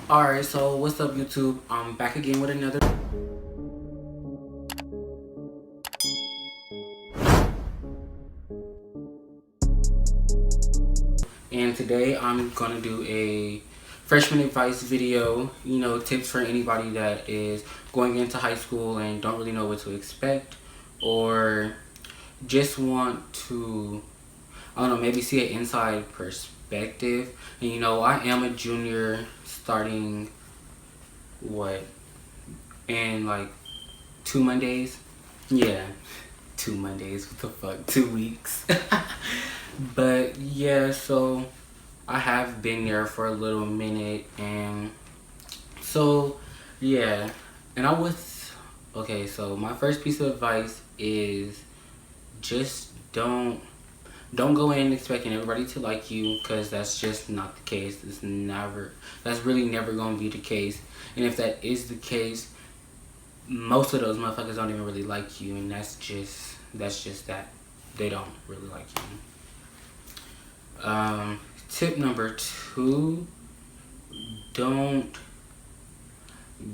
Alright, so what's up YouTube? I'm back again with another, and today I'm gonna do a freshman advice video, tips for anybody that is going into high school and don't really know what to expect, or just want to, I don't know, maybe see an inside perspective. And I am a junior starting what, in like 2 Mondays? Yeah, 2 Mondays, what the fuck, 2 weeks. But yeah, so I have been there for a little minute, and so yeah, and I was okay. So my first piece of advice is just don't go in expecting everybody to like you, because that's just not the case. That's really never gonna be the case. And if that is the case, most of those motherfuckers don't even really like you, and that's just that they don't really like you. Tip number two: don't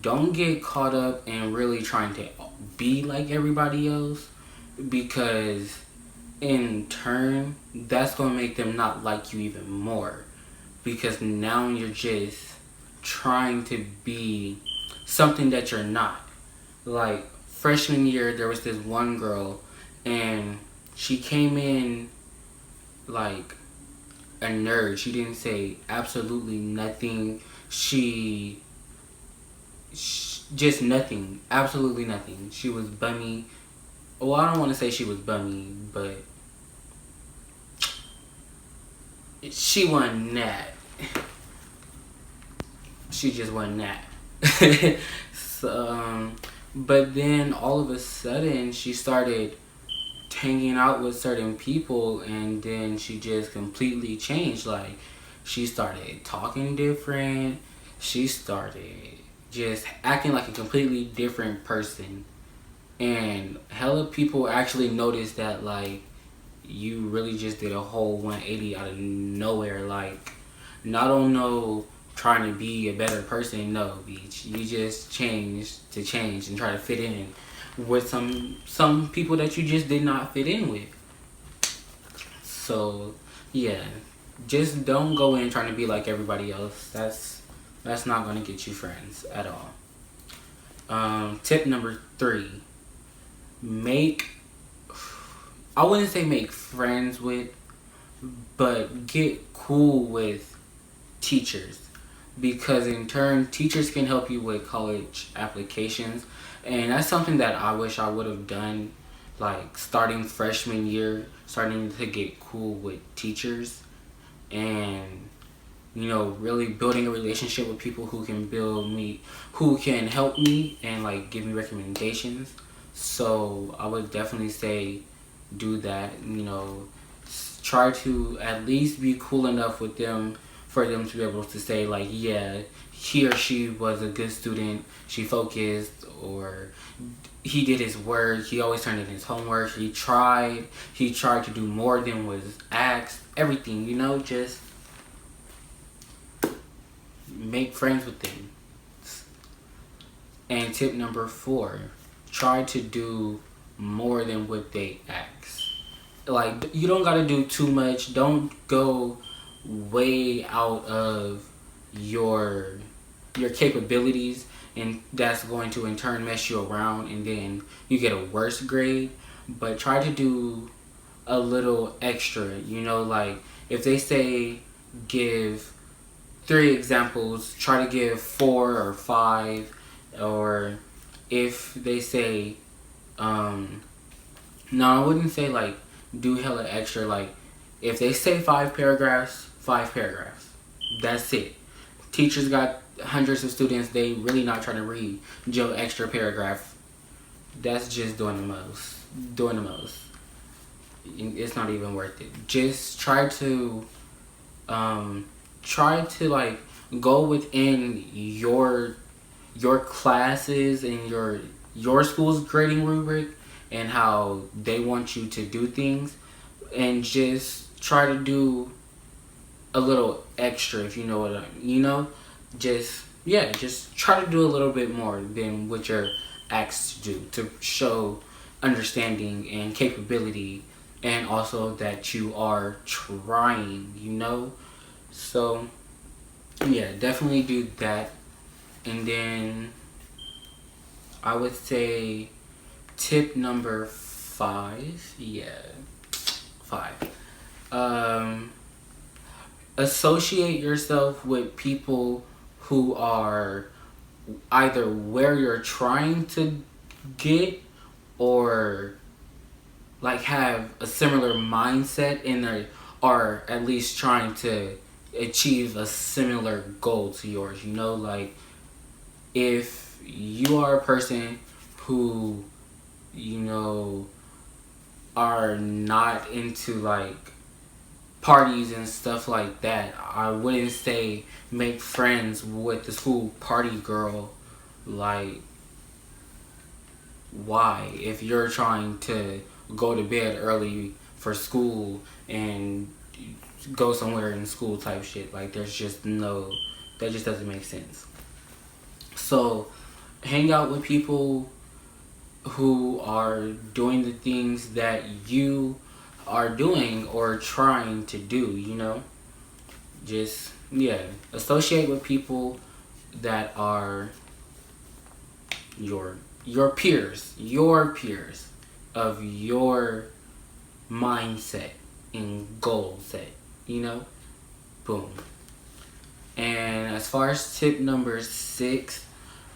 don't get caught up in really trying to be like everybody else, because in turn that's gonna make them not like you even more, because now you're just trying to be something that you're not. Like freshman year, there was this one girl, and she came in like a nerd. She didn't say absolutely nothing. Just nothing, absolutely nothing. She was bummy. Well, I don't want to say she was bummy, but she wasn't that. She just wasn't that. So, but then all of a sudden she started hanging out with certain people, and then she just completely changed. Like, she started talking different. She started just acting like a completely different person, and hella people actually noticed that, like, you really just did a whole 180 out of nowhere. Like, not on no trying to be a better person, no, bitch. You just changed to change and try to fit in with some people that you just did not fit in with. So yeah, just don't go in trying to be like everybody else. That's not gonna get you friends at all. Tip number three: make, I wouldn't say make friends with, but get cool with teachers, because in turn teachers can help you with college applications. And that's something that I wish I would have done, like starting freshman year, starting to get cool with teachers, and really building a relationship with people who can help me and like give me recommendations. So I would definitely say do that. Try to at least be cool enough with them for them to be able to say, like, yeah, he or she was a good student, she focused, or he did his work, he always turned in his homework, he tried to do more than was asked, everything. Just make friends with them. And tip number four: try to do more than what they ask. Like, you don't gotta do too much. Don't go way out of your your capabilities, and that's going to in turn mess you around, and then you get a worse grade. But try to do a little extra. Like, if they say give 3 examples, try to give 4 or 5. Or if they say, no, I wouldn't say like do hella extra. Like, if they say 5 paragraphs, 5 paragraphs. That's it. Teachers got hundreds of students. They really not trying to read your extra paragraph. That's just doing the most. Doing the most. It's not even worth it. Just try to like go within your classes and your school's grading rubric, and how they want you to do things, and just try to do a little extra, if you know what I mean. Just yeah, just try to do a little bit more than what you're asked to do to show understanding and capability, and also that you are trying, So, yeah, definitely do that. And then I would say tip number 5. Yeah, 5. Um, Associate yourself with people who are either where you're trying to get, or like have a similar mindset in there, or at least trying to achieve a similar goal to yours. Like if you are a person who, you know, are not into like parties and stuff like that, I wouldn't say make friends with the school party girl. Like, why? If you're trying to go to bed early for school and go somewhere in school type shit, like that just doesn't make sense. So, hang out with people who are doing the things that you are doing or trying to do. Just, yeah, associate with people that are your peers of your mindset and goal set, you know? Boom. And as far as tip number 6,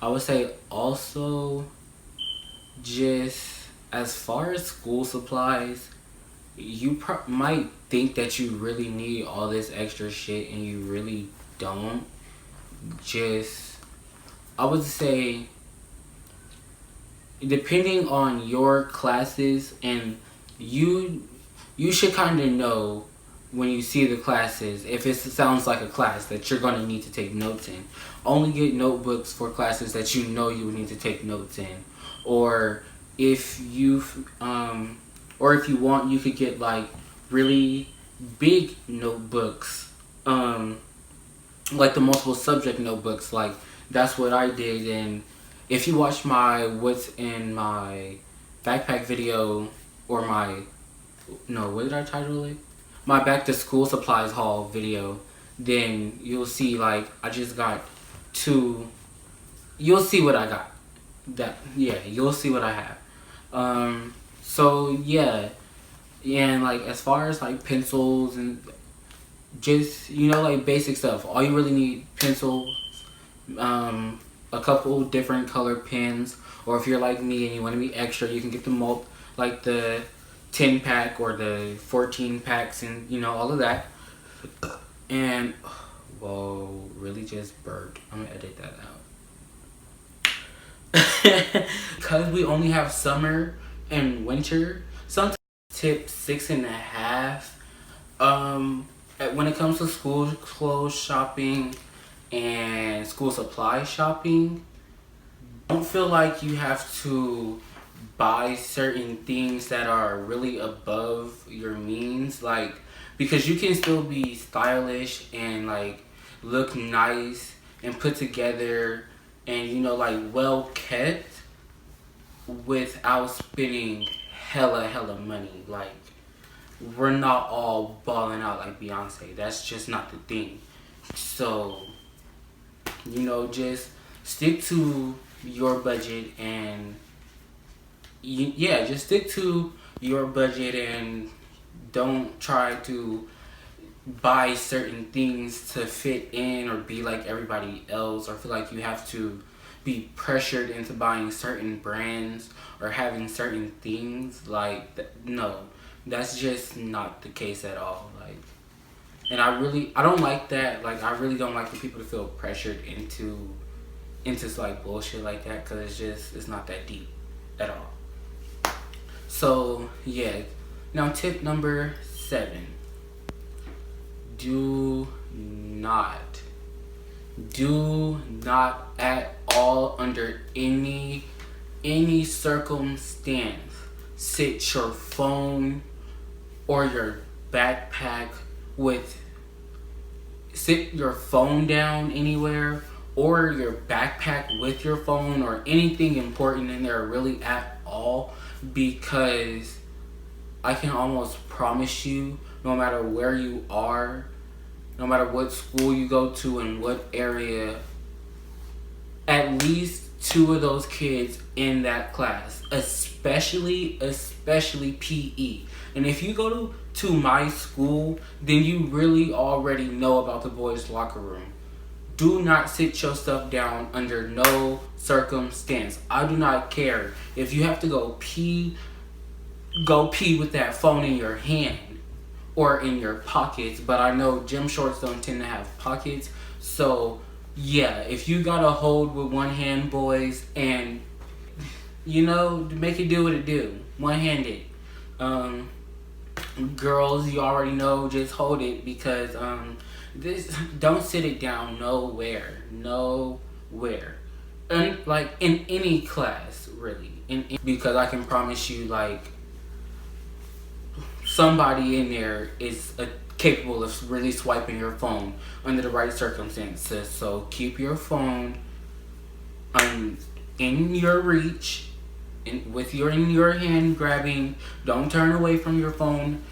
I would say also, just as far as school supplies, you might think that you really need all this extra shit and you really don't. Just, I would say, depending on your classes, and you should kind of know when you see the classes, if it sounds like a class that you're going to need to take notes in. Only get notebooks for classes that you know you would need to take notes in. Or if you want, you could get like really big notebooks, like the multiple subject notebooks. Like, that's what I did. And if you watch my what's in my backpack video, or what did I title it? My back to school supplies haul video, then you'll see, like, I just got 2. You'll see what I got. You'll see what I have. So yeah, and like as far as like pencils and just, like basic stuff, all you really need: pencils, a couple different color pens, or if you're like me and you want to be extra, you can get like the 10 pack or the 14 packs, and all of that. And whoa, really just burped. I'm gonna edit that out. Because we only have summer and winter. Sometimes tip 6.5. When it comes to school clothes shopping and school supply shopping, don't feel like you have to buy certain things that are really above your means, like, because you can still be stylish and like look nice and put together and like well kept without spending hella money. Like, we're not all balling out like Beyonce. That's just not the thing. So, just stick to your budget, and just stick to your budget, and don't try to buy certain things to fit in or be like everybody else, or feel like you have to be pressured into buying certain brands or having certain things. Like, no, that's just not the case at all. Like, and I don't like that. Like, I really don't like for people to feel pressured into like bullshit like that, because it's not that deep at all. So yeah, now tip number 7: do not at all, under any circumstance, sit your phone or your backpack sit your phone down anywhere, or your backpack with your phone or anything important in there really at all, because I can almost promise you, no matter where you are, no matter what school you go to and what area, at least 2 of those kids in that class, especially PE. And if you go to my school, then you really already know about the boys' locker room. Do not sit your stuff down under no circumstance. I do not care if you have to go pee with that phone in your hand or in your pockets. But I know gym shorts don't tend to have pockets, so yeah, if you gotta hold with one hand, boys, and make it do what it do, one-handed. Girls, you already know, just hold it, because don't sit it down nowhere, and like in any class, really, because I can promise you, like, somebody in there is capable of really swiping your phone under the right circumstances. So keep your phone in your reach, in your hand grabbing. Don't turn away from your phone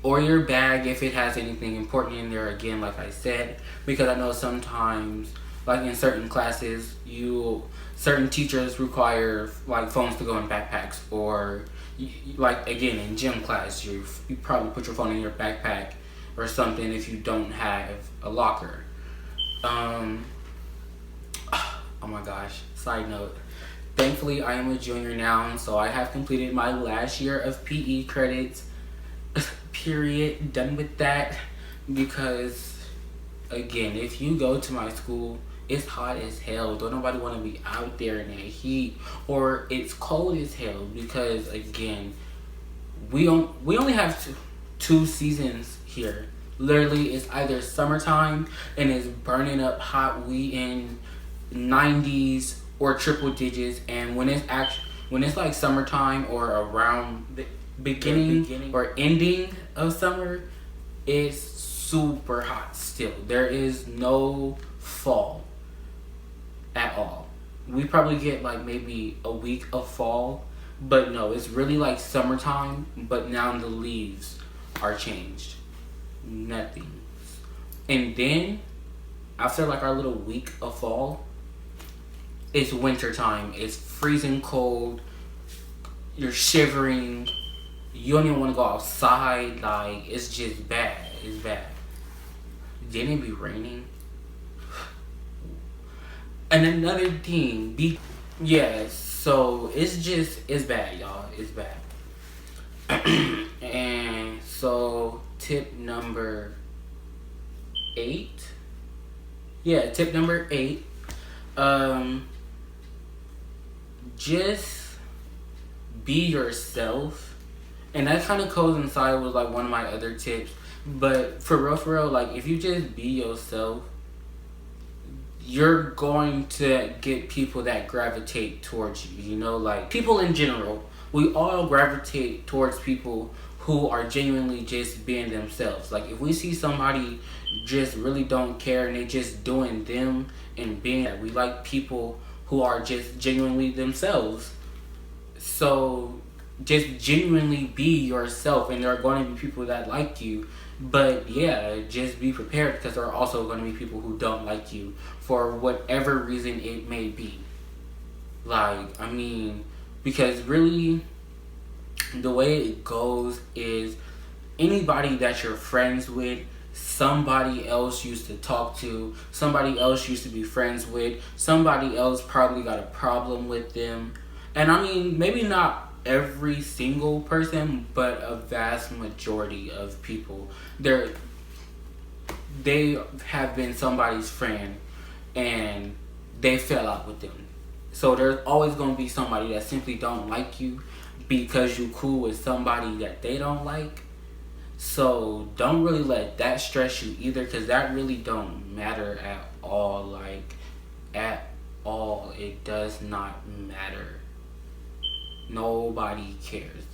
or your bag if it has anything important in there, again, like I said, because I know sometimes, like in certain classes, certain teachers require like phones to go in backpacks, or like again in gym class, you probably put your phone in your backpack or something if you don't have a locker. Oh my gosh, side note. Thankfully, I am a junior now, so I have completed my last year of PE credits. Period. Done with that. Because, again, if you go to my school, it's hot as hell. Don't nobody want to be out there in that heat. Or it's cold as hell. Because, again, we only have two seasons here. Literally, it's either summertime and it's burning up hot. We in 90s or triple digits, and when it's like summertime or around the beginning or ending of summer, it's super hot still. There is no fall at all. We probably get like maybe a week of fall, but no, it's really like summertime, but now the leaves are changed. Nothing. And then after like our little week of fall, it's winter time. It's freezing cold. You're shivering. You don't even want to go outside. Like, it's just bad. It's bad. Then it be raining. And another thing, so it's bad, y'all. It's bad. And so tip number 8. Yeah, tip number 8. Just be yourself. And that kind of coincides with like one of my other tips. But for real, like if you just be yourself, you're going to get people that gravitate towards you. You know, like people in general, we all gravitate towards people who are genuinely just being themselves. Like if we see somebody just really don't care and they just doing them and being, we like people who are just genuinely themselves. So just genuinely be yourself, and there are going to be people that like you. But yeah, just be prepared, because there are also going to be people who don't like you for whatever reason it may be. Like, I mean, because really the way it goes is anybody that you're friends with, somebody else used to talk to, somebody else used to be friends with, somebody else probably got a problem with them. And I mean, maybe not every single person, but a vast majority of people, they have been somebody's friend and they fell out with them. So there's always going to be somebody that simply don't like you because you cool with somebody that they don't like. So don't really let that stress you either, because that really don't matter at all. Like, at all. It does not matter. Nobody cares.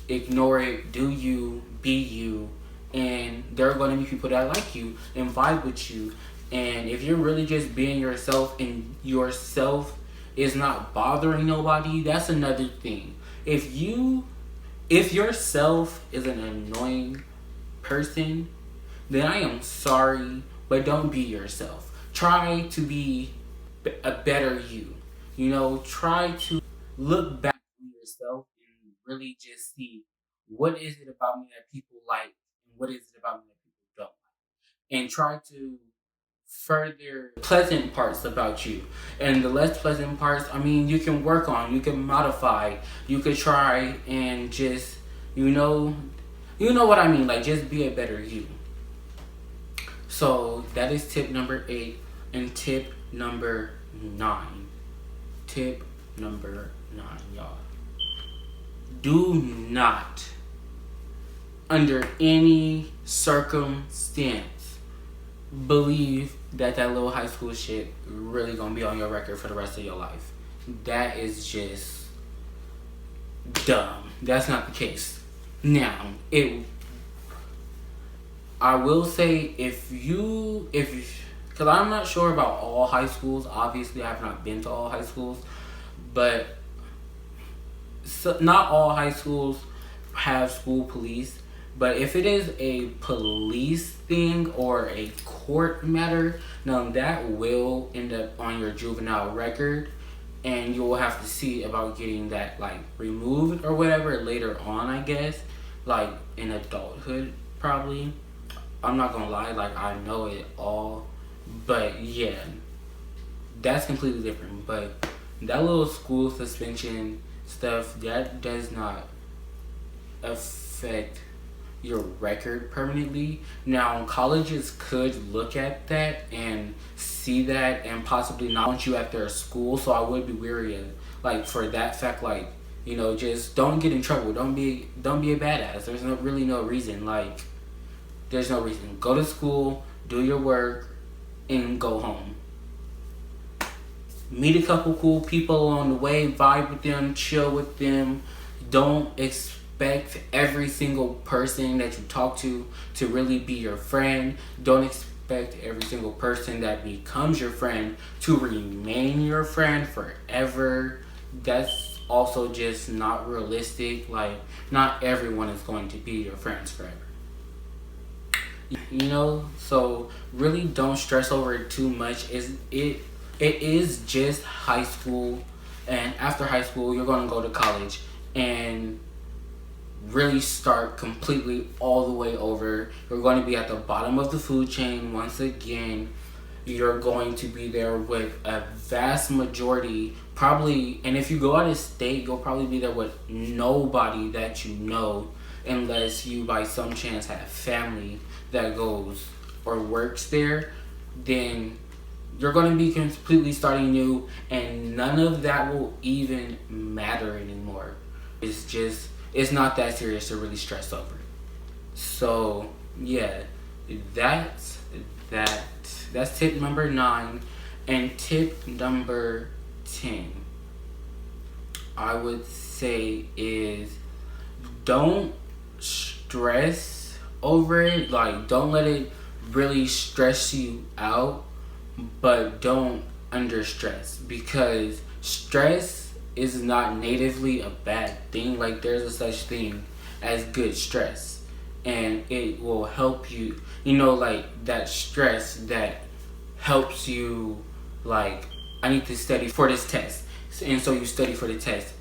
Ignore it. Do you. Be you. And there are going to be people that like you and vibe with you. And if you're really just being yourself and yourself is not bothering nobody, that's another thing. If yourself is an annoying person, then I am sorry, but don't be yourself. Try to be a better you. Try to look back on yourself and really just see what is it about me that people like and what is it about me that people don't like. And try to further pleasant parts about you. And the less pleasant parts, I mean, you can work on, you can modify, you could try and just, what I mean, like just be a better you. So that is tip number 8. And tip number 9. Tip number 9, y'all. Do not, under any circumstance, believe that little high school shit really gonna be on your record for the rest of your life. That is just dumb. That's not the case. Now, I will say because I'm not sure about all high schools. Obviously, I have not been to all high schools, but not all high schools have school police. But if it is a police thing or a court matter, now that will end up on your juvenile record, and you will have to see about getting that like removed or whatever later on, I guess, like in adulthood probably. I'm not gonna lie, like I know it all, but yeah, that's completely different. But that little school suspension stuff, that does not affect your record permanently. Now, colleges could look at that and see that and possibly not want you at their school, so I would be wary of, like, for that fact, like, just don't get in trouble. Don't be a badass. There's really no reason. Like, there's no reason. Go to school, do your work, and go home. Meet a couple cool people along the way, vibe with them, chill with them. Don't expect every single person that you talk to really be your friend. Don't expect every single person that becomes your friend to remain your friend forever. That's also just not realistic. Like, not everyone is going to be your friends forever. So really don't stress over it too much. It is just high school, and after high school you're going to go to college and really start completely all the way over. You're going to be at the bottom of the food chain once again. You're going to be there with a vast majority, probably, and if you go out of state, you'll probably be there with nobody that you know, unless you by some chance have family that goes or works there. Then you're going to be completely starting new, and none of that will even matter anymore. It's not that serious to really stress over it. So yeah, that's tip number 9. And tip number 10, I would say, is don't stress over it. Like, don't let it really stress you out, but don't under stress, because stress is not natively a bad thing. Like, there's a such thing as good stress, and it will help you, like that stress that helps you, like, I need to study for this test, and so you study for the test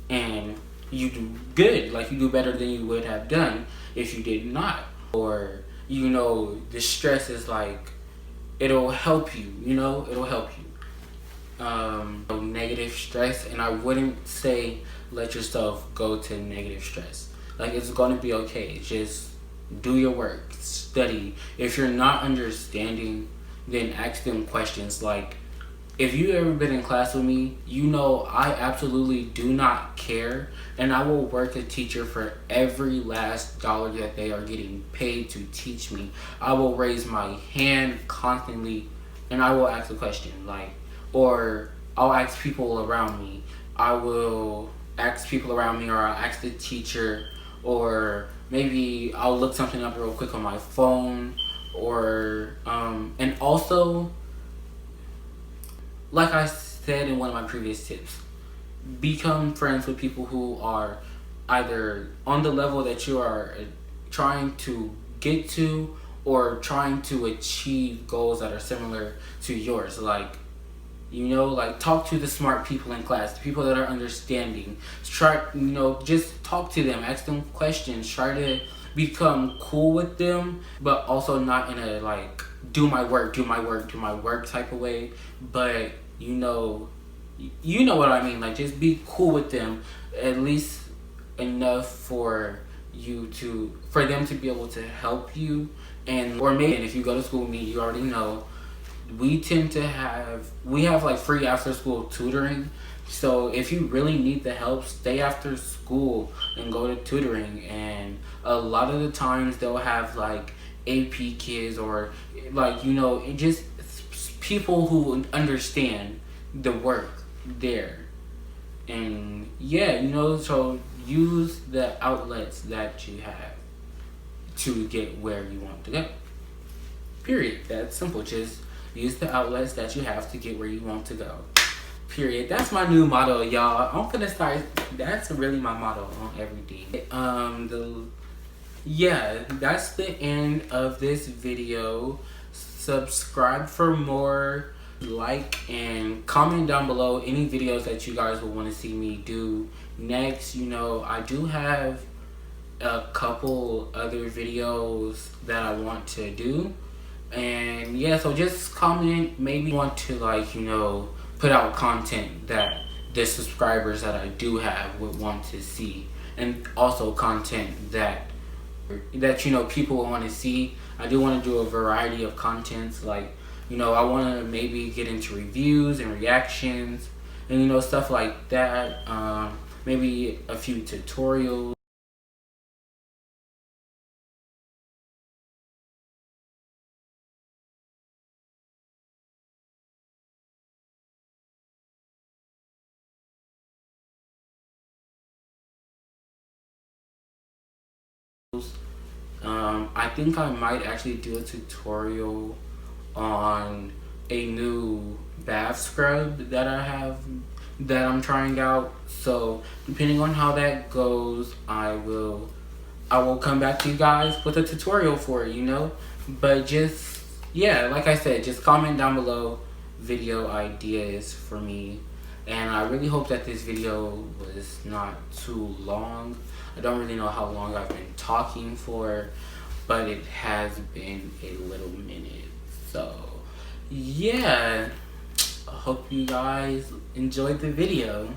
and you do good, like you do better than you would have done if you did not. Or the stress is like, it'll help you, it'll help you. Negative stress, and I wouldn't say let yourself go to negative stress. Like, it's going to be okay. Just do your work, study. If you're not understanding, then ask them questions. Like, if you ever been in class with me, I absolutely do not care, and I will work a teacher for every last dollar that they are getting paid to teach me. I will raise my hand constantly, and I will ask a question, or I'll ask people around me. I will ask people around me, or I'll ask the teacher, or maybe I'll look something up real quick on my phone, or and also, like I said in one of my previous tips, become friends with people who are either on the level that you are trying to get to, or trying to achieve goals that are similar to yours. Like, like, talk to the smart people in class, the people that are understanding. Try, just talk to them, ask them questions, try to become cool with them, but also not in a like do my work, do my work, do my work type of way. But you know what I mean. Like, just be cool with them, at least enough for them to be able to help you. And or maybe if you go to school with me, you already know we have like free after school tutoring. So if you really need the help, stay after school and go to tutoring. And a lot of the times they'll have like AP kids, or like, just people who understand the work there. And yeah, so use the outlets that you have to get where you want to go. Period. That's simple. Just use the outlets that you have to get where you want to go. Period. That's my new motto, y'all. I'm gonna start. That's really my motto on everything. That's the end of this video. Subscribe for more. Like and comment down below any videos that you guys will want to see me do next. I do have a couple other videos that I want to do. And yeah, so just comment. Maybe want to, like, put out content that the subscribers that I do have would want to see, and also content that people will want to see. I do want to do a variety of contents, like, I want to maybe get into reviews and reactions and stuff like that. Maybe a few tutorials. I think I might actually do a tutorial on a new bath scrub that I'm trying out. So depending on how that goes, I will come back to you guys with a tutorial for it, but just, yeah, like I said, just comment down below video ideas for me. And I really hope that this video was not too long. I don't really know how long I've been talking for, but it has been a little minute. So yeah, I hope you guys enjoyed the video.